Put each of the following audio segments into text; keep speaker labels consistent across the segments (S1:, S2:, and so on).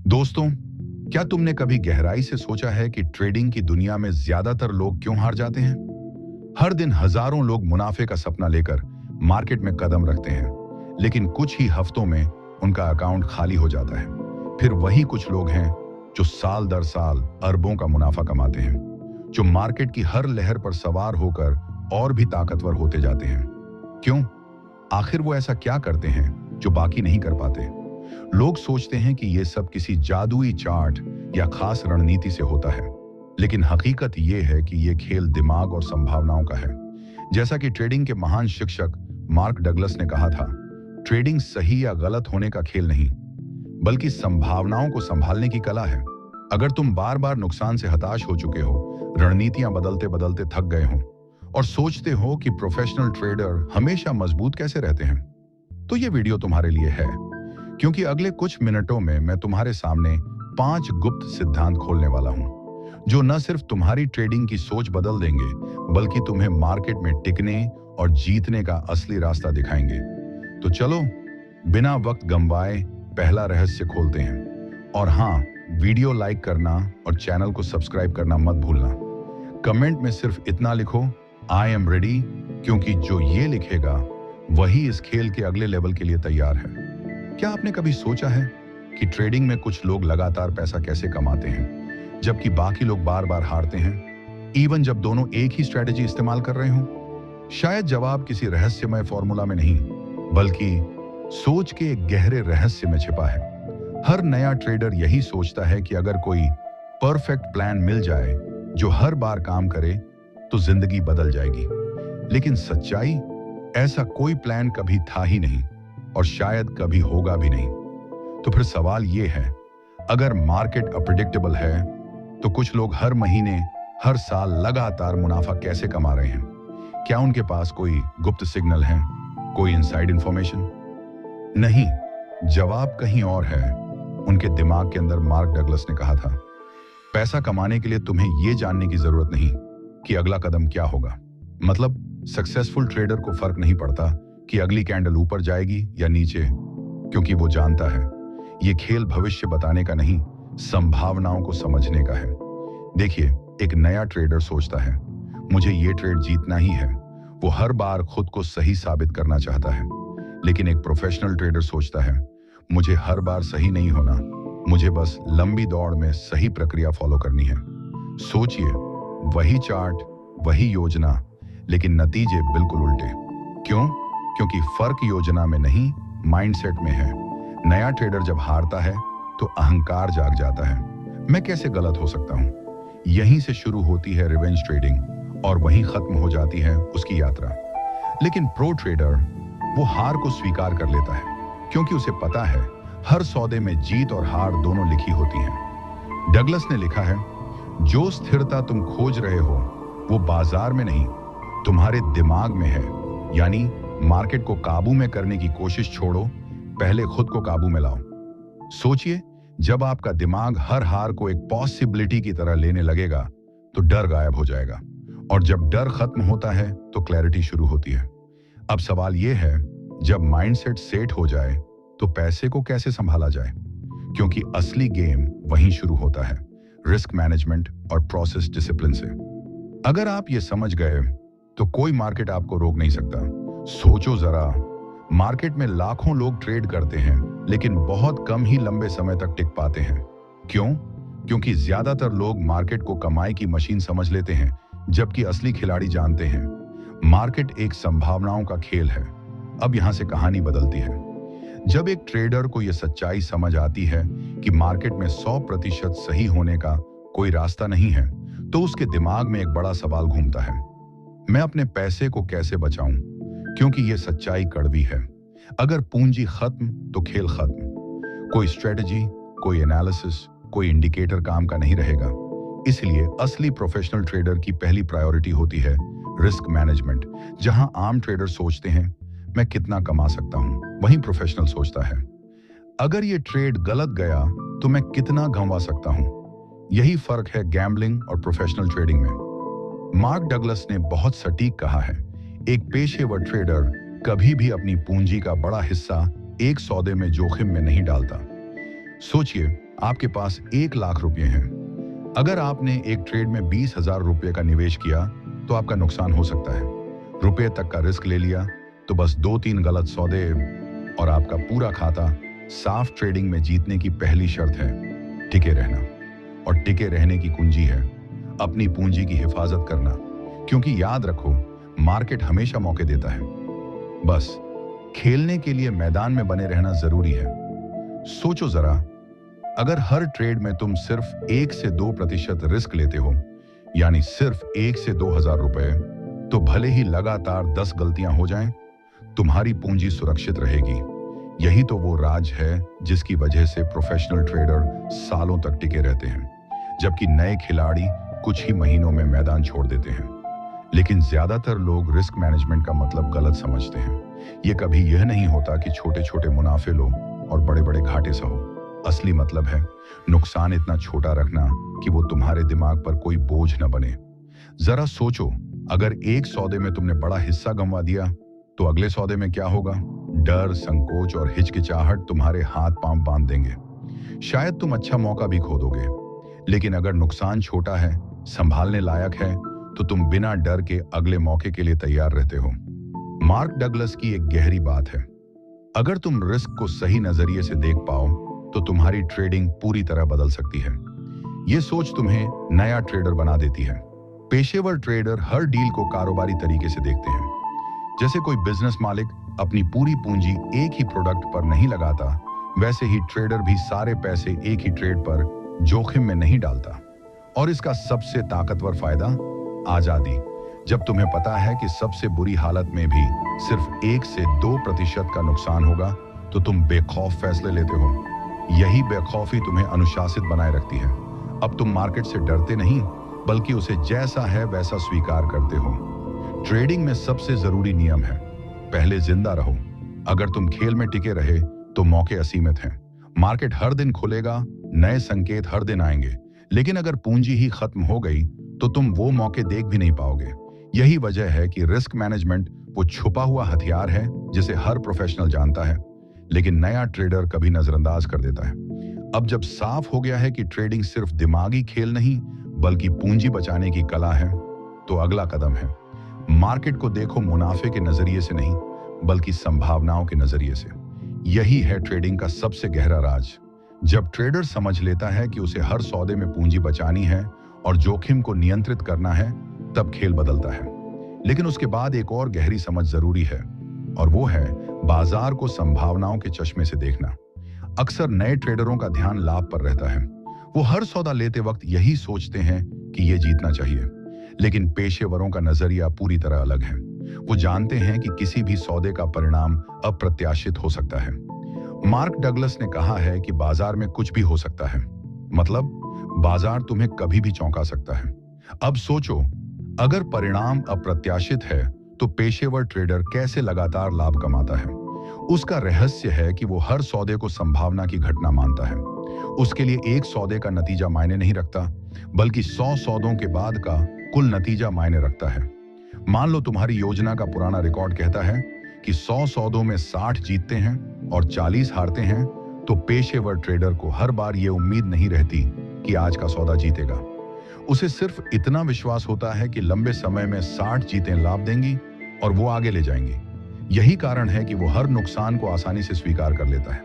S1: दोस्तों, क्या तुमने कभी गहराई से सोचा है कि ट्रेडिंग की दुनिया में ज्यादातर लोग क्यों हार जाते हैं? हर दिन हजारों लोग मुनाफे का सपना लेकर मार्केट में कदम रखते हैं, लेकिन कुछ ही हफ्तों में उनका अकाउंट खाली हो जाता है। फिर वही कुछ लोग हैं जो साल दर साल अरबों का मुनाफा कमाते हैं, जो मार्केट की हर लहर पर सवार होकर और भी ताकतवर होते जाते हैं। क्यों? आखिर वो ऐसा क्या करते हैं जो बाकी नहीं कर पाते? लोग सोचते हैं कि ये सब किसी जादुई चार्ट या खास रणनीति से होता है, लेकिन हकीकत ये है कि ये खेल दिमाग और संभावनाओं का है। जैसा कि ट्रेडिंग के महान शिक्षक मार्क डगलस ने कहा था, ट्रेडिंग सही या गलत होने का खेल नहीं, बल्कि संभावनाओं को संभालने की कला है। अगर तुम बार बार नुकसान से हताश हो चुके हो, रणनीतियां बदलते बदलते थक गए हो और सोचते हो कि प्रोफेशनल ट्रेडर हमेशा मजबूत कैसे रहते हैं, तो ये वीडियो तुम्हारे लिए है। क्योंकि अगले कुछ मिनटों में मैं तुम्हारे सामने 5 गुप्त सिद्धांत खोलने वाला हूं, जो न सिर्फ तुम्हारी ट्रेडिंग की सोच बदल देंगे, बल्कि तुम्हें मार्केट में टिकने और जीतने का असली रास्ता दिखाएंगे। तो चलो, बिना वक्त गंवाए पहला रहस्य खोलते हैं। और हाँ, वीडियो लाइक करना और चैनल को सब्सक्राइब करना मत भूलना। कमेंट में सिर्फ इतना लिखो, आई एम रेडी, क्योंकि जो ये लिखेगा वही इस खेल के अगले लेवल के लिए तैयार है। क्या आपने कभी सोचा है कि ट्रेडिंग में कुछ लोग लगातार पैसा कैसे कमाते हैं, जबकि बाकी लोग बार बार हारते हैं, इवन जब दोनों एक ही स्ट्रेटेजी इस्तेमाल कर रहे हों? शायद जवाब किसी रहस्यमय फॉर्मूला में नहीं, बल्कि सोच के एक गहरे रहस्य में छिपा है। हर नया ट्रेडर यही सोचता है कि अगर कोई परफेक्ट प्लान मिल जाए जो हर बार काम करे, तो जिंदगी बदल जाएगी। लेकिन सच्चाई, ऐसा कोई प्लान कभी था ही नहीं और शायद कभी होगा भी नहीं। तो फिर सवाल यह है, अगर मार्केट अप्रेडिक्टेबल है, तो कुछ लोग हर महीने, हर साल लगातार मुनाफा कैसे कमा रहे हैं? क्या उनके पास कोई गुप्त सिग्नल है, कोई इनसाइड इंफॉर्मेशन? नहीं, जवाब कहीं और है। उनके दिमाग के अंदर मार्क डगलस ने कहा था, पैसा कमाने के लिए तुम्हें यह जानने की जरूरत नहीं कि अगला कदम क्या होगा। मतलब सक्सेसफुल ट्रेडर को फर्क नहीं पड़ता कि अगली कैंडल ऊपर जाएगी या नीचे, क्योंकि वो जानता है ये खेल भविष्य बताने का नहीं, संभावनाओं को समझने का है। देखिए, एक नया ट्रेडर सोचता है, मुझे ये ट्रेड जीतना ही है। वो हर बार खुद को सही साबित करना चाहता है। लेकिन एक प्रोफेशनल ट्रेडर सोचता है, मुझे हर बार सही नहीं होना, मुझे बस लंबी दौड़ में सही प्रक्रिया फॉलो करनी है। सोचिए, वही चार्ट, वही योजना, लेकिन नतीजे बिल्कुल उल्टे। क्यों? क्योंकि फर्क योजना में नहीं, माइंडसेट में है। नया ट्रेडर जब हारता है तो अहंकार जाग जाता है, मैं कैसे गलत हो सकता हूं? यहीं से शुरू होती है रिवेंज ट्रेडिंग और वहीं खत्म हो जाती है उसकी यात्रा। लेकिन प्रो ट्रेडर वो हार को स्वीकार कर लेता है, क्योंकि उसे पता है हर सौदे में जीत और हार दोनों लिखी होती हैं। डगलस ने लिखा है, जो स्थिरता तुम खोज रहे हो वो बाजार में नहीं, तुम्हारे दिमाग में है। यानी मार्केट को काबू में करने की कोशिश छोड़ो, पहले खुद को काबू में लाओ। सोचिए, जब आपका दिमाग हर हार को एक पॉसिबिलिटी की तरह लेने लगेगा, तो डर गायब हो जाएगा, और जब डर खत्म होता है तो क्लैरिटी शुरू होती है। अब सवाल यह है, जब माइंडसेट सेट हो जाए तो पैसे को कैसे संभाला जाए? क्योंकि असली गेम वहीं शुरू होता है, रिस्क मैनेजमेंट और प्रोसेस डिसिप्लिन से। अगर आप ये समझ गए तो कोई मार्केट आपको रोक नहीं सकता। सोचो जरा, मार्केट में लाखों लोग ट्रेड करते हैं, लेकिन बहुत कम ही लंबे समय तक टिक पाते हैं। क्यों? क्योंकि ज्यादातर लोग मार्केट को कमाई की मशीन समझ लेते हैं, जबकि असली खिलाड़ी जानते हैं मार्केट एक संभावनाओं का खेल है। अब यहां से कहानी बदलती है। जब एक ट्रेडर को यह सच्चाई समझ आती है कि मार्केट में 100% सही होने का कोई रास्ता नहीं है, तो उसके दिमाग में एक बड़ा सवाल घूमता है, मैं अपने पैसे को कैसे बचाऊं? क्योंकि यह सच्चाई कड़वी है, अगर पूंजी खत्म तो खेल खत्म। कोई स्ट्रेटजी, कोई एनालिसिस, कोई इंडिकेटर काम का नहीं रहेगा। इसलिए असली प्रोफेशनल ट्रेडर की पहली प्रायोरिटी होती है रिस्क मैनेजमेंट। जहां आम ट्रेडर सोचते हैं, मैं कितना कमा सकता हूं, वहीं प्रोफेशनल सोचता है, अगर यह ट्रेड गलत गया तो मैं कितना गंवा सकता हूं। यही फर्क है गैम्बलिंग और प्रोफेशनल ट्रेडिंग में। मार्क डगलस ने बहुत सटीक कहा है, एक पेशेवर ट्रेडर कभी भी अपनी पूंजी का बड़ा हिस्सा एक सौदे में जोखिम में नहीं डालता। सोचिए, आपके पास 1 लाख रुपए हैं। अगर आपने एक ट्रेड में 20,000 रुपए का निवेश किया तो आपका नुकसान हो सकता है। रुपए तक का रिस्क ले लिया तो बस 2-3 गलत सौदे और आपका पूरा खाता। साफ ट्रेडिंग में जीतने की पहली शर्त है टिके रहना, और टिके रहने की कुंजी है अपनी पूंजी की हिफाजत करना, क्योंकि याद रखो मार्केट हमेशा मौके देता है। बस खेलने के लिए मैदान में बने रहना जरूरी है। सोचो जरा, अगर हर ट्रेड में तुम सिर्फ 1 से 2% रिस्क लेते हो, यानी सिर्फ 1 से 2,000 रुपए, तो भले ही लगातार 10 गलतियां हो जाएं, तुम्हारी पूंजी सुरक्षित रहेगी। यही तो वो राज है जिसकी वजह से प्रोफेशनल ट्रेडर सालों तक टिके रहते हैं, जबकि नए खिलाड़ी कुछ ही महीनों में मैदान छोड़ देते हैं। लेकिन ज्यादातर लोग रिस्क मैनेजमेंट का मतलब गलत समझते हैं। ये कभी यह नहीं होता कि छोटे छोटे मुनाफे लो और बड़े बड़े घाटे सहो। असली मतलब है नुकसान इतना छोटा रखना कि वो तुम्हारे दिमाग पर कोई बोझ न बने। जरा सोचो, अगर एक सौदे में तुमने बड़ा हिस्सा गंवा दिया तो अगले सौदे में क्या होगा? डर, संकोच और हिचकिचाहट तुम्हारे हाथ पांव बांध देंगे। शायद तुम अच्छा मौका भी खो दोगे। लेकिन अगर नुकसान छोटा है, संभालने लायक है, तो तुम बिना डर के अगले मौके के लिए तैयार रहते हो। मार्क डगलस की एक गहरी बात है, अगर तुम रिस्क को सही नजरिए से देख पाओ तो तुम्हारी ट्रेडिंग पूरी तरह बदल सकती है। यह सोच तुम्हें नया ट्रेडर बना देती है। पेशेवर ट्रेडर हर डील को कारोबारी तरीके से देखते हैं। जैसे कोई बिजनेस मालिक अपनी पूरी पूंजी एक ही प्रोडक्ट पर नहीं लगाता, वैसे ही ट्रेडर भी सारे पैसे एक ही ट्रेड पर जोखिम में नहीं डालता। और इसका सबसे ताकतवर फायदा, आजादी। जब तुम्हें पता है कि सबसे बुरी हालत में भी सिर्फ 1 से 2% का नुकसान होगा, तो तुम बेखौफ फैसले लेते हो। यही बेखौफी तुम्हें अनुशासित बनाए रखती है। अब तुम मार्केट से डरते नहीं, बल्कि उसे जैसा है वैसा स्वीकार करते हो। ट्रेडिंग में सबसे जरूरी नियम है, पहले जिंदा रहो। अगर तुम खेल में टिके रहे तो मौके असीमित हैं। मार्केट हर दिन खुलेगा, नए संकेत हर दिन आएंगे। लेकिन अगर पूंजी ही खत्म हो गई तो तुम वो मौके देख भी नहीं पाओगे। यही वजह है कि रिस्क मैनेजमेंट वो छुपा हुआ हथियार है जिसे हर प्रोफेशनल जानता है, लेकिन नया ट्रेडर कभी नजरअंदाज कर देता है। अब जब साफ हो गया है कि ट्रेडिंग सिर्फ दिमागी खेल नहीं बल्कि पूंजी बचाने की कला है, तो अगला कदम है मार्केट को देखो मुनाफे के नजरिए से नहीं बल्कि संभावनाओं के नजरिए से। यही है ट्रेडिंग का सबसे गहरा राज। जब ट्रेडर समझ लेता है कि उसे हर सौदे में पूंजी बचानी है और जोखिम को नियंत्रित करना है, तब खेल बदलता है। लेकिन उसके बाद एक और गहरी समझ जरूरी है, और वो है बाजार को संभावनाओं के चश्मे से देखना। अक्सर नए ट्रेडरों का ध्यान लाभ पर रहता है। वो हर सौदा लेते वक्त यही सोचते हैं कि ये जीतना चाहिए। लेकिन पेशेवरों का नजरिया पूरी तरह अलग है। वो जानते हैं कि किसी भी सौदे का परिणाम अप्रत्याशित हो सकता है। मार्क डगलस ने कहा है कि बाजार में कुछ भी हो सकता है, मतलब बाजार तुम्हें कभी भी चौंका सकता है। अब सोचो, अगर परिणाम अप्रत्याशित है तो पेशेवर ट्रेडर कैसे लगातार लाभ कमाता है? उसका रहस्य है कि वो हर सौदे को संभावना की घटना मानता है। उसके लिए एक सौदे का नतीजा मायने नहीं रखता, बल्कि 100 सौदों के बाद का कुल नतीजा मायने रखता है। मान लो तुम्हारी योजना का पुराना रिकॉर्ड कहता है कि 100 सौदों में 60 जीतते हैं और 40 हारते हैं, तो पेशेवर ट्रेडर को हर बार यह उम्मीद नहीं रहती कि आज का सौदा जीतेगा। उसे सिर्फ इतना विश्वास होता है कि लंबे समय में 60 जीतें लाभ देंगी और वो आगे ले जाएंगी। यही कारण है कि वो हर नुकसान को आसानी से स्वीकार कर लेता है।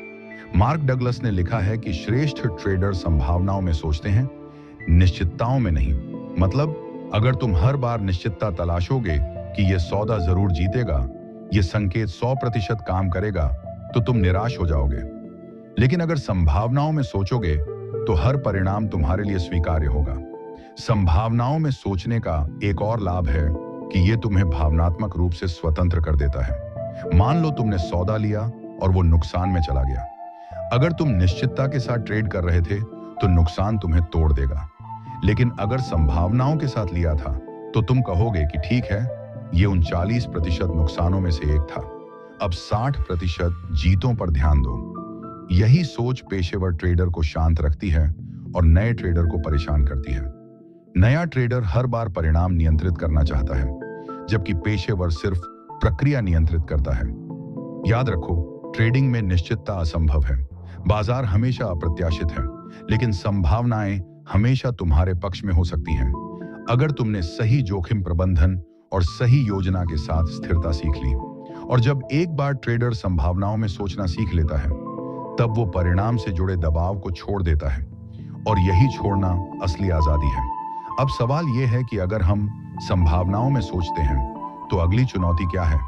S1: मार्क डगलस ने लिखा है कि श्रेष्ठ ट्रेडर संभावनाओं में सोचते हैं, निश्चितताओं में नहीं। मतलब अगर तुम हर बार निश्चितता तलाशोगे कि यह सौदा जरूर जीतेगा, यह संकेत 100% काम करेगा, तो तुम निराश हो जाओगे। लेकिन अगर संभावनाओं में सोचोगे तो हर परिणाम तुम्हारे लिए स्वीकार्य होगा। संभावनाओं में सोचने का एक और लाभ है कि यह तुम्हें भावनात्मक रूप से स्वतंत्र कर देता है। मान लो तुमने सौदा लिया और वो नुकसान में चला गया। अगर तुम निश्चितता के साथ ट्रेड कर रहे थे तो नुकसान तुम्हें तोड़ देगा। लेकिन अगर संभावनाओं के साथ लिया था तो तुम कहोगे कि ठीक है, ये 39% नुकसानों में से एक था, अब 60% जीतों पर ध्यान दो। यही सोच पेशेवर ट्रेडर को शांत रखती है और नए ट्रेडर को परेशान करती है। नया ट्रेडर हर बार परिणाम नियंत्रित करना चाहता है, जबकि पेशेवर सिर्फ प्रक्रिया नियंत्रित करता है। याद रखो, ट्रेडिंग में निश्चितता असंभव है। बाजार हमेशा अप्रत्याशित है। लेकिन संभावनाएं हमेशा तुम्हारे पक्ष में हो सकती हैं अगर तुमने सही जोखिम प्रबंधन और सही योजना के साथ स्थिरता सीख ली। और जब एक बार ट्रेडर संभावनाओं में सोचना सीख लेता है, तब वो परिणाम से जुड़े दबाव को छोड़ देता है, और यही छोड़ना असली आजादी है। अब सवाल यह है कि अगर हम संभावनाओं में सोचते हैं तो अगली चुनौती क्या है?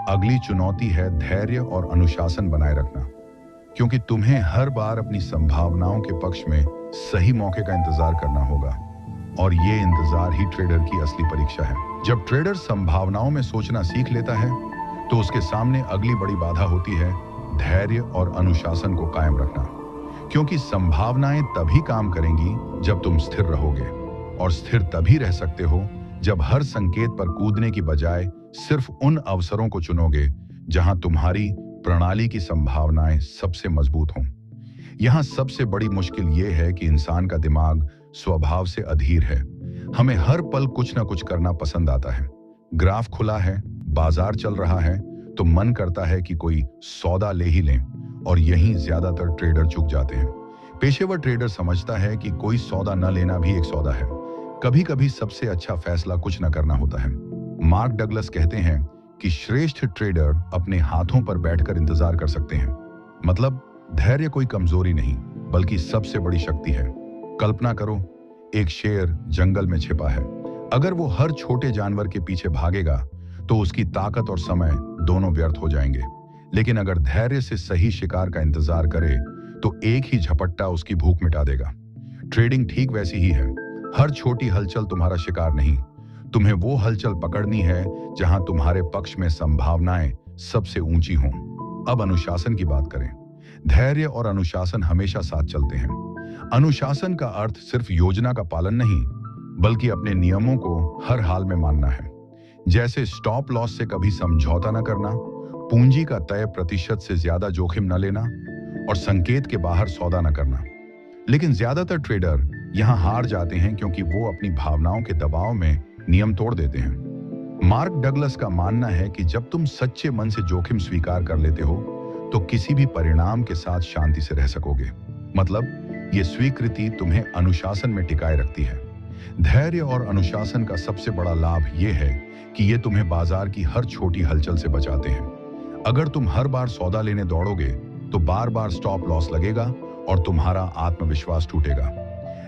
S1: अगली चुनौती है धैर्य और अनुशासन बनाए रखना, क्योंकि तुम्हें हर बार अपनी संभावनाओं के पक्ष में सही मौके का इंतजार करना होगा, और ये इंतजार ही ट्रेडर की असली परीक्षा है। जब ट्रेडर संभावनाओं में सोचना सीख लेता है तो उसके सामने अगली बड़ी बाधा होती है धैर्य और अनुशासन को कायम रखना, क्योंकि संभावनाएं तभी काम करेंगी जब तुम स्थिर रहोगे, और स्थिर तभी रह सकते हो जब हर संकेत पर कूदने की बजाय सिर्फ उन अवसरों को चुनोगे जहां तुम्हारी प्रणाली की संभावनाएं सबसे मजबूत हों। यहां सबसे बड़ी मुश्किल यह है कि इंसान का दिमाग स्वभाव से अधीर है। हमें हर पल कुछ ना कुछ करना पसंद आता है। ग्राफ खुला है, बाजार चल रहा है, तो मन करता है कि कोई सौदा ले ही लें, और यहीं ज्यादातर ट्रेडर चूक जाते हैं। पेशेवर ट्रेडर समझता है कि कोई सौदा न लेना भी एक सौदा है। कभी कभी सबसे अच्छा फैसला कुछ न करना होता है। मार्क डगलस कहते हैं कि श्रेष्ठ ट्रेडर अपने हाथों पर बैठकर इंतजार कर सकते हैं। मतलब धैर्य कोई कमजोरी नहीं, बल्कि सबसे बड़ी शक्ति है। कल्पना करो, एक शेर जंगल में छिपा है। अगर वो हर छोटे जानवर के पीछे भागेगा तो उसकी ताकत और समय दोनों व्यर्थ हो जाएंगे। लेकिन अगर धैर्य से सही शिकार का इंतजार करे तो एक ही झपट्टा उसकी भूख मिटा देगा। ट्रेडिंग ठीक वैसी ही है। हर छोटी हलचल तुम्हारा शिकार नहीं, तुम्हें वो हलचल पकड़नी है जहां तुम्हारे पक्ष में संभावनाएं सबसे ऊंची हों। अब अनुशासन की बात करें। धैर्य और अनुशासन हमेशा साथ चलते हैं। अनुशासन का अर्थ सिर्फ योजना का पालन नहीं, बल्कि अपने नियमों को हर हाल में मानना है। जैसे स्टॉप लॉस से कभी समझौता न करना, पूंजी का तय प्रतिशत से ज्यादा जोखिम न लेना, और संकेत के बाहर सौदा न करना। लेकिन ज्यादातर ट्रेडर यहां हार जाते हैं क्योंकि वो अपनी भावनाओं के दबाव में नियम तोड़ देते हैं। मार्क डगलस का मानना है कि जब तुम सच्चे मन से जोखिम स्वीकार कर लेते हो तो किसी भी परिणाम के साथ शांति से रह सकोगे। मतलब ये स्वीकृति तुम्हें अनुशासन में टिकाए रखती है। धैर्य और अनुशासन का सबसे बड़ा लाभ यह है कि ये तुम्हें बाजार की हर छोटी हलचल से बचाते हैं। अगर तुम हर बार सौदा लेने दौड़ोगे तो बार बार स्टॉप लॉस लगेगा और तुम्हारा आत्मविश्वास टूटेगा।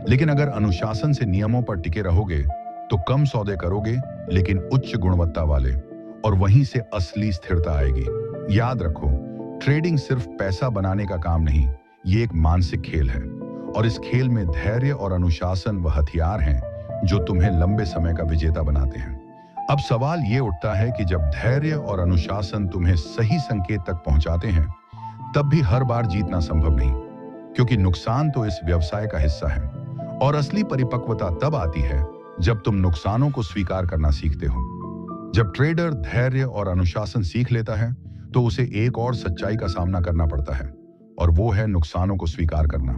S1: लेकिन अगर अनुशासन से नियमों पर टिके रहोगे तो कम सौदे करोगे, लेकिन उच्च गुणवत्ता वाले, और वहीं से असली स्थिरता आएगी। याद रखो, ट्रेडिंग सिर्फ पैसा बनाने का काम नहीं, ये एक मानसिक खेल है, और इस खेल में धैर्य और अनुशासन वह हथियार हैं जो तुम्हें लंबे समय का विजेता बनाते हैं। अब सवाल ये उठता है कि जब धैर्य और अनुशासन तुम्हें सही संकेत तक पहुंचाते हैं, तब भी हर बार जीतना संभव नहीं, क्योंकि नुकसान तो इस व्यवसाय का हिस्सा है। और असली परिपक्वता तब आती है जब तुम नुकसानों को स्वीकार करना सीखते हो। जब ट्रेडर धैर्य और अनुशासन सीख लेता है तो उसे एक और सच्चाई का सामना करना पड़ता है, और वो है नुकसानों को स्वीकार करना।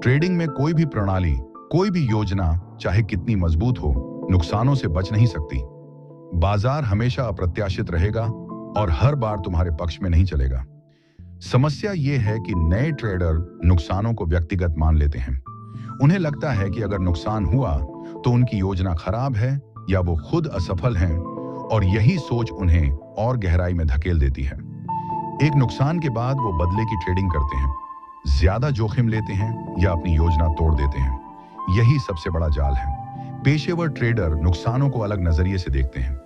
S1: ट्रेडिंग में कोई भी प्रणाली, कोई भी योजना, चाहे कितनी मजबूत हो, नुकसानों से बच नहीं सकती। बाजार हमेशा अप्रत्याशित रहेगा और हर बार तुम्हारे पक्ष में नहीं चलेगा। समस्या यह है कि नए ट्रेडर नुकसानों को व्यक्तिगत मान लेते हैं। उन्हें लगता है कि अगर नुकसान हुआ तो उनकी योजना खराब है या वो खुद असफल हैं, और यही सोच उन्हें और गहराई में धकेल देती है। एक नुकसान के बाद वो बदले की ट्रेडिंग करते हैं, ज्यादा जोखिम लेते हैं या अपनी योजना तोड़ देते हैं। यही सबसे बड़ा जाल है। पेशेवर ट्रेडर नुकसानों को अलग नजरिए से देखते हैं।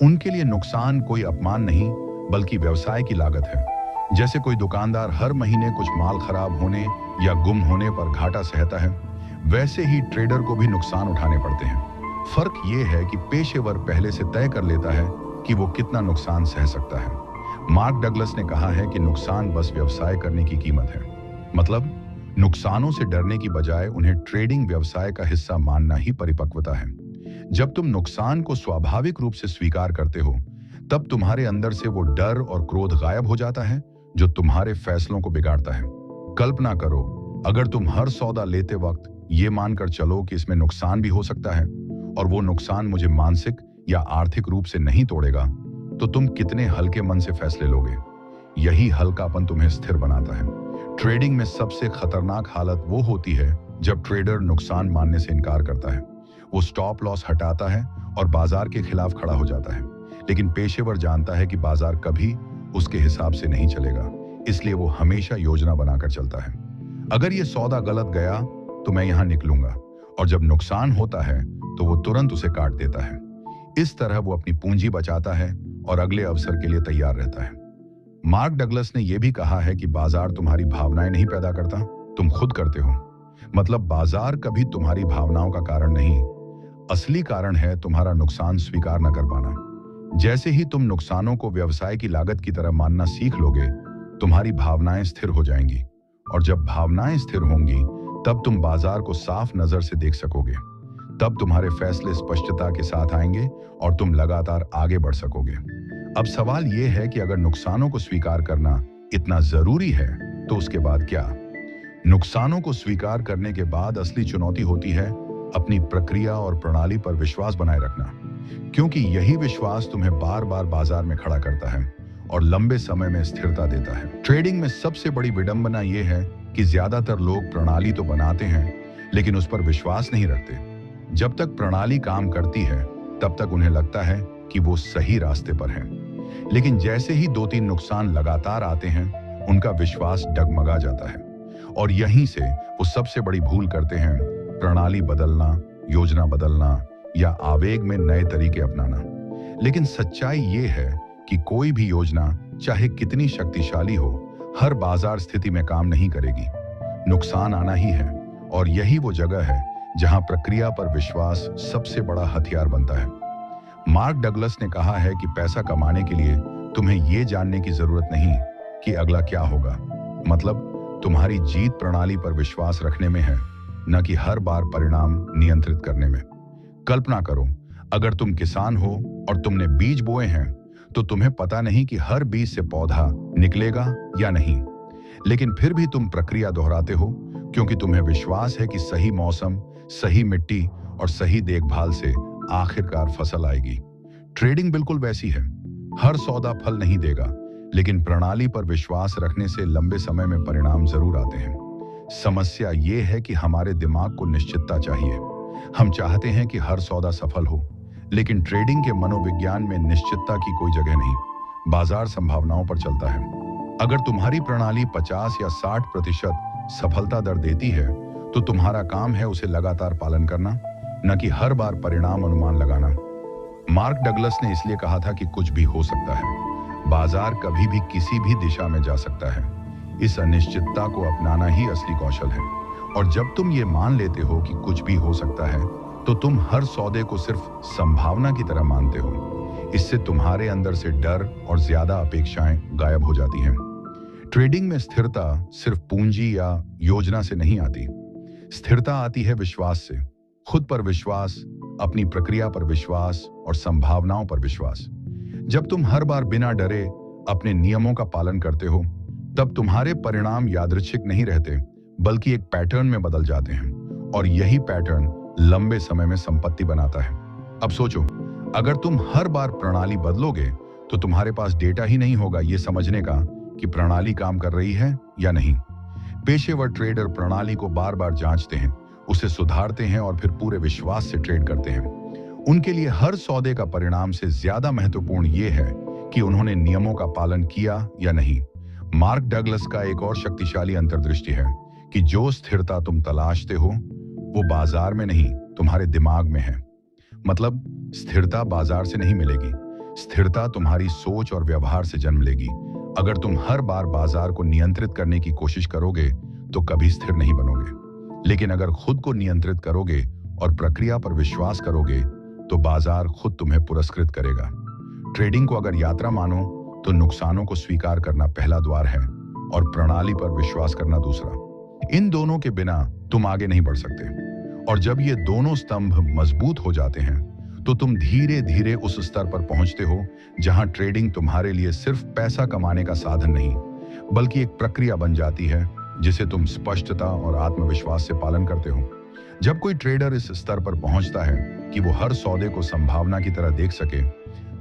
S1: उनके लिए नुकसान कोई अपमान नहीं, बल्कि व्यवसाय की लागत है। जैसे कोई दुकानदार हर महीने कुछ माल खराब होने या गुम होने पर घाटा सहता है, वैसे ही ट्रेडर को भी नुकसान उठाने पड़ते हैं। फर्क यह है कि पेशेवर पहले से तय कर लेता है कि वो कितना नुकसान सह सकता है। मार्क डगलस ने कहा है कि नुकसान बस व्यवसाय करने की कीमत है। मतलब नुकसानों से डरने की बजाय उन्हें ट्रेडिंग व्यवसाय का हिस्सा मानना ही परिपक्वता है। जब तुम नुकसान को स्वाभाविक रूप से स्वीकार करते हो, तब तुम्हारे अंदर से वो डर और क्रोध गायब हो जाता है जो तुम्हारे फैसलों को बिगाड़ता है। कल्पना करो, अगर तुम हर सौदा लेते वक्त ये मानकर चलो कि इसमें नुकसान भी हो सकता है और वो नुकसान मुझे मानसिक या आर्थिक रूप से नहीं तोड़ेगा, तो तुम कितने हल्के मन से फैसले लोगे। यही हल्कापन तुम्हें स्थिर बनाता है। ट्रेडिंग में सबसे खतरनाक हालत वो होती है जब ट्रेडर नुकसान मानने से इनकार करता है। वो स्टॉप लॉस हटाता है और बाजार के खिलाफ खड़ा हो जाता है। लेकिन पेशेवर जानता है कि बाजार कभी उसके हिसाब से नहीं चलेगा, इसलिए वो हमेशा योजना बनाकर चलता है। अगर ये सौदा गलत गया तो मैं यहां निकलूंगा, और जब नुकसान होता है तो वो तुरंत उसे काट देता है। इस तरह वो अपनी पूंजी बचाता है और अगले अवसर के लिए तैयार रहता है। मार्क डगलस ने यह भी कहा है कि बाजार तुम्हारी भावनाएं नहीं पैदा करता, तुम खुद करते हो। मतलब बाजार कभी तुम्हारी भावनाओं का कारण नहीं, असली कारण है तुम्हारा नुकसान स्वीकार न कर पाना। जैसे ही तुम नुकसानों को व्यवसाय की लागत की तरह मानना सीख लोगे, तुम्हारी भावनाएं स्थिर हो जाएंगी, और जब भावनाएं स्थिर होंगी तब तुम बाजार को साफ नजर से देख सकोगे। तब तुम्हारे फैसले स्पष्टता के साथ आएंगे और तुम लगातार आगे बढ़ सकोगे। अब सवाल यह है कि अगर नुकसानों को स्वीकार करना इतना जरूरी है तो उसके बाद क्या? नुकसानों को स्वीकार करने के बाद असली चुनौती होती है अपनी प्रक्रिया और प्रणाली पर विश्वास बनाए रखना, क्योंकि यही विश्वास तुम्हें बार बार बाजार में खड़ा करता है और लंबे समय में स्थिरता देता है। ट्रेडिंग में सबसे बड़ी विडंबना यह है कि ज्यादातर लोग प्रणाली तो बनाते हैं लेकिन उस पर विश्वास नहीं रखते। जब तक प्रणाली काम करती है तब तक उन्हें लगता है कि वो सही रास्ते पर है, लेकिन जैसे ही 2-3 नुकसान लगातार आते हैं उनका विश्वास डगमगा जाता है, और यहीं से वो सबसे बड़ी भूल करते हैं, प्रणाली बदलना, योजना बदलना या आवेग में नए तरीके अपनाना। लेकिन सच्चाई ये है कि कोई भी योजना चाहे कितनी शक्तिशाली हो, हर बाजार स्थिति में काम नहीं करेगी। नुकसान आना ही है, और यही वो जगह है जहां प्रक्रिया पर विश्वास सबसे बड़ा हथियार बनता है। मार्क डगलस ने कहा है कि पैसा कमाने के लिए तुम्हें यह जानने की जरूरत नहीं कि अगला क्या होगा। मतलब तुम्हारी जीत प्रणाली पर विश्वास रखने में है, न कि हर बार परिणाम नियंत्रित करने में। कल्पना करो, अगर तुम किसान हो और तुमने बीज बोए हैं तो तुम्हें पता नहीं कि हर बीज से पौधा निकलेगा या नहीं, लेकिन फिर भी तुम प्रक्रिया दोहराते हो क्योंकि तुम्हें विश्वास है कि सही मौसम, सही मिट्टी और सही देखभाल से आखिरकार फसल आएगी। ट्रेडिंग बिल्कुल वैसी है। हर सौदा फल नहीं देगा, लेकिन प्रणाली पर विश्वास रखने से लंबे समय में परिणाम जरूर आते हैं। समस्या यह है कि हमारे दिमाग को निश्चितता चाहिए। हम चाहते हैं कि हर सौदा सफल हो, लेकिन ट्रेडिंग के मनोविज्ञान में निश्चितता की कोई जगह नहीं। बाजार संभावनाओं पर चलता है। अगर तुम्हारी प्रणाली 50 या 60% सफलता दर देती है तो तुम्हारा काम है उसे लगातार पालन करना, न कि हर बार परिणाम अनुमान लगाना। मार्क डगलस ने इसलिए कहा था कि कुछ भी हो सकता है, बाजार कभी भी किसी भी दिशा में जा सकता है। इस अनिश्चितता को अपनाना ही असली कौशल है, और जब तुम ये मान लेते हो कि कुछ भी हो सकता है तो तुम हर सौदे को सिर्फ संभावना की तरह मानते हो। इससे तुम्हारे अंदर से डर और ज्यादा अपेक्षाएं गायब हो जाती हैं। ट्रेडिंग में स्थिरता सिर्फ पूंजी या योजना से नहीं आती। स्थिरता आती है विश्वास से, खुद पर विश्वास, अपनी प्रक्रिया पर विश्वास और संभावनाओं पर विश्वास। जब तुम हर बार बिना डरे अपने नियमों का पालन करते हो, तब तुम्हारे परिणाम यादृच्छिक नहीं रहते, बल्कि एक पैटर्न में बदल जाते हैं, और यही पैटर्न लंबे समय में संपत्ति बनाता है। अब सोचो, अगर तुम हर बार प्रणाली बदलोगे तो तुम्हारे पास डेटा ही नहीं होगा ये समझने का कि प्रणाली काम कर रही है या नहीं। पेशेवर ट्रेडर प्रणाली को बार बार जांचते हैं, उसे सुधारते हैं और फिर पूरे विश्वास से ट्रेड करते हैं। उनके लिए हर सौदे का परिणाम से ज्यादा महत्वपूर्ण यह है कि उन्होंने नियमों का पालन किया या नहीं। मार्क डगलस का एक और शक्तिशाली अंतर्दृष्टि है कि जो स्थिरता तुम तलाशते हो वो बाजार में नहीं, तुम्हारे दिमाग में है। मतलब स्थिरता बाजार से नहीं मिलेगी, स्थिरता तुम्हारी सोच और व्यवहार से जन्म लेगी। अगर तुम हर बार बाजार को नियंत्रित करने की कोशिश करोगे तो कभी स्थिर नहीं बनोगे, लेकिन अगर खुद को नियंत्रित करोगे और प्रक्रिया पर विश्वास करोगे तो बाजार खुद तुम्हें पुरस्कृत करेगा। ट्रेडिंग को अगर यात्रा मानो तो नुकसानों को स्वीकार करना पहला द्वार है और प्रणाली पर विश्वास करना दूसरा। इन दोनों के बिना तुम आगे नहीं बढ़ सकते, और जब ये दोनों स्तंभ मजबूत हो जाते हैं तो तुम धीरे धीरे उस स्तर पर पहुंचते हो जहां ट्रेडिंग तुम्हारे लिए सिर्फ पैसा कमाने का साधन नहीं, बल्कि एक प्रक्रिया बन जाती है जिसे तुम स्पष्टता और आत्मविश्वास से पालन करते हो। जब कोई ट्रेडर इस स्तर पर पहुंचता है कि वो हर सौदे को संभावना की तरह देख सके,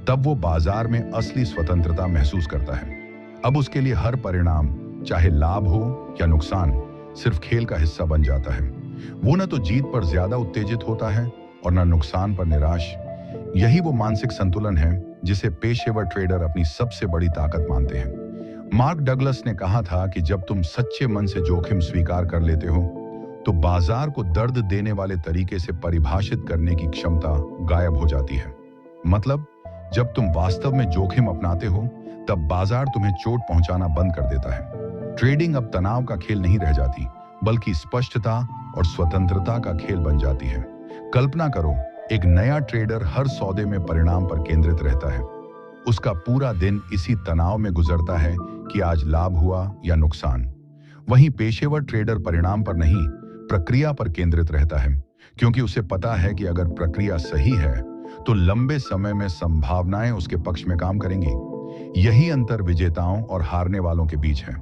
S1: तब वो बाजार में असली स्वतंत्रता महसूस करता है। अब उसके लिए हर परिणाम चाहे लाभ हो या नुकसान, सिर्फ खेल का हिस्सा बन जाता है। वो न तो जीत पर ज्यादा उत्तेजित होता है और न नुकसान पर निराश। यही वो मानसिक संतुलन है जिसे पेशेवर ट्रेडर अपनी सबसे बड़ी ताकत मानते हैं। मार्क डगलस ने कहा था कि जब तुम सच्चे मन से जोखिम स्वीकार कर लेते हो तो बाजार को दर्द देने वाले तरीके से परिभाषित करने की क्षमता गायब हो जाती है। मतलब, जब तुम वास्तव में जोखिम अपनाते हो तब बाजार तुम्हें चोट पहुंचाना बंद कर देता है। ट्रेडिंग अब तनाव का खेल नहीं रह जाती, बल्कि स्पष्टता और स्वतंत्रता का खेल बन जाती है। कल्पना करो, एक नया ट्रेडर हर सौदे में परिणाम पर केंद्रित रहता है। उसका पूरा दिन इसी तनाव में गुजरता है कि आज लाभ हुआ या नुकसान। वहीं पेशेवर ट्रेडर परिणाम पर नहीं, प्रक्रिया पर केंद्रित रहता है, क्योंकि उसे पता है कि अगर प्रक्रिया सही है तो लंबे समय में संभावनाएं उसके पक्ष में काम करेंगी। यही अंतर विजेताओं और हारने वालों के बीच है।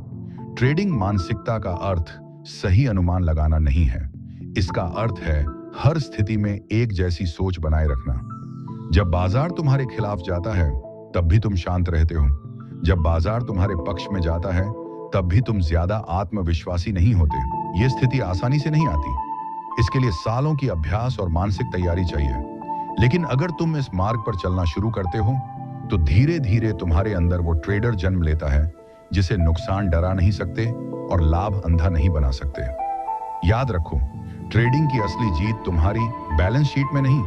S1: ट्रेडिंग मानसिकता का अर्थ सही अनुमान लगाना नहीं है। इसका अर्थ है हर स्थिति में एक जैसी सोच बनाए रखना। जब बाजार तुम्हारे खिलाफ जाता है तब भी तुम शांत रहते हो। जब बाजार तुम्हारे पक्ष में जाता है तब भी तुम ज्यादा आत्मविश्वासी नहीं होते। यह स्थिति आसानी से नहीं आती। इसके लिए सालों की अभ्यास और मानसिक तैयारी चाहिए। लेकिन अगर तुम इस मार्ग पर चलना शुरू करते हो तो धीरे धीरे तुम्हारे अंदर वो ट्रेडर जन्म लेता है जिसे नुकसान डरा नहीं सकते और लाभ अंधा नहीं बना सकते। याद रखो, ट्रेडिंग की असली जीत तुम्हारी बैलेंस शीट में नहीं,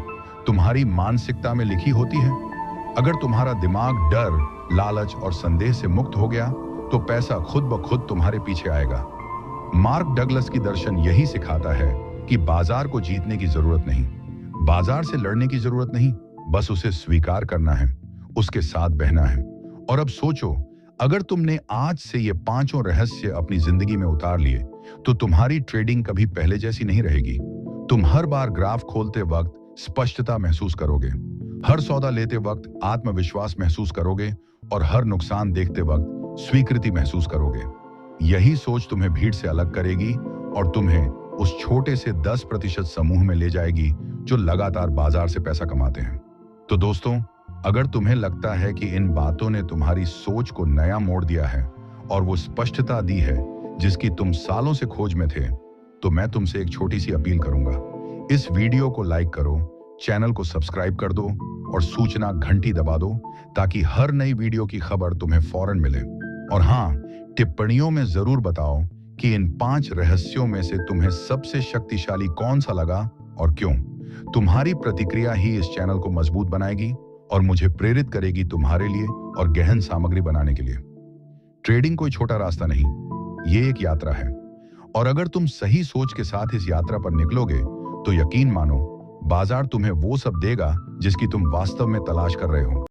S1: तुम्हारी मानसिकता में लिखी होती है। अगर तुम्हारा दिमाग डर, लालच और संदेह से मुक्त हो गया तो पैसा खुद ब खुद तुम्हारे पीछे आएगा। मार्क डगलस की दर्शन यही सिखाता है कि बाजार को जीतने की जरूरत नहीं, बाजार से लड़ने की जरूरत नहीं, बस उसे स्वीकार करना है, उसके साथ बहना है। और अब सोचो, अगर तुमने आज से ये पांचों रहस्य अपनी जिंदगी में उतार लिए तो तुम्हारी ट्रेडिंग कभी पहले जैसी नहीं रहेगी। तुम हर बार ग्राफ खोलते वक्त स्पष्टता महसूस करोगे, हर सौदा लेते वक्त आत्मविश्वास महसूस करोगे और हर नुकसान देखते वक्त स्वीकृति महसूस करोगे। यही सोच तुम्हें भीड़ से अलग करेगी और तुम्हें उस छोटे से 10% समूह में ले जाएगी जो लगातार बाजार से पैसा कमाते हैं। तो दोस्तों, अगर तुम्हें लगता है कि इन बातों ने तुम्हारी सोच को नया मोड़ दिया है और वो स्पष्टता दी है जिसकी तुम सालों से खोज में थे, तो मैं तुमसे एक छोटी सी अपील करूंगा। इस वीडियो को लाइक करो, चैनल को सब्सक्राइब कर दो और सूचना घंटी दबा दो ताकि हर नई वीडियो की खबर तुम्हें फौरन मिले। और हाँ, टिप्पणियों में जरूर बताओ कि इन 5 रहस्यों में से तुम्हें सबसे शक्तिशाली कौन सा लगा और क्यों। तुम्हारी प्रतिक्रिया ही इस चैनल को मजबूत बनाएगी और मुझे प्रेरित करेगी तुम्हारे लिए और गहन सामग्री बनाने के लिए। ट्रेडिंग कोई छोटा रास्ता नहीं, ये एक यात्रा है। और अगर तुम सही सोच के साथ इस यात्रा पर निकलोगे तो यकीन मानो, बाजार तुम्हें वो सब देगा जिसकी तुम वास्तव में तलाश कर रहे हो।